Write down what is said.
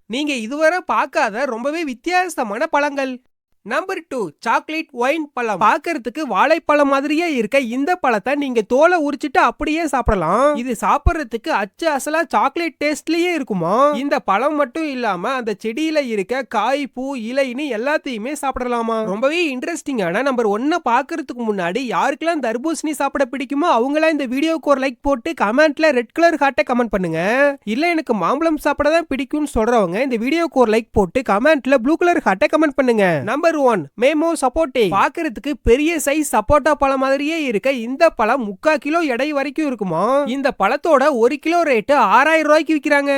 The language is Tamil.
நீங்க இதுவரை பார்க்காத ரொம்பவே வித்தியாசமான பழங்கள். நம்பர் 2 சாக்லேட் ஒயின் பழம். பார்க்கிறதுக்கு வாழைப்பழம் மாதிரியே இருக்க இந்த பழத்தை நீங்க தோலை உரிச்சிட்டு அப்படியே சாப்பிடலாம். இது சாப்பிடுறதுக்கு அச்சு அசலா சாக்லேட் டேஸ்ட்லயே இருக்குமா. இந்த பழம் மட்டும் இல்லாம அந்த செடியில இருக்க காய், பூ, இலைன்னு எல்லாத்தையுமே சாப்பிடலாமா. ரொம்பவே இன்ட்ரெஸ்டிங்கான நம்பர் 1 பார்க்கிறதுக்கு முன்னாடி யாருக்கெல்லாம் தர்பூசணி சாப்பிட பிடிக்குமோ அவங்களா இந்த வீடியோக்கு ஒரு லைக் போட்டு கமெண்ட்ல ரெட் கலர் ஹார்ட்டை கமெண்ட் பண்ணுங்க. இல்ல எனக்கு மாம்பழம் சாப்பிட தான் பிடிக்கும்னு சொல்றவங்க இந்த வீடியோக்கு ஒரு லைக் போட்டு கமெண்ட்ல ப்ளூ கலர் ஹார்ட்டை கமெண்ட் பண்ணுங்க. நம்பர் 1 மேமோ சப்போட்டே. பார்க்கிறதுக்கு பெரிய சைஸ் சப்போட்டா பழம் மாதிரியே இருக்க இந்த பழம் 3/4 கிலோ எடை வரைக்கும் இருக்குமா. இந்த பழத்தோட 1 கிலோ ரேட் 6000 ரூபாய்க்கு விக்கிறாங்க.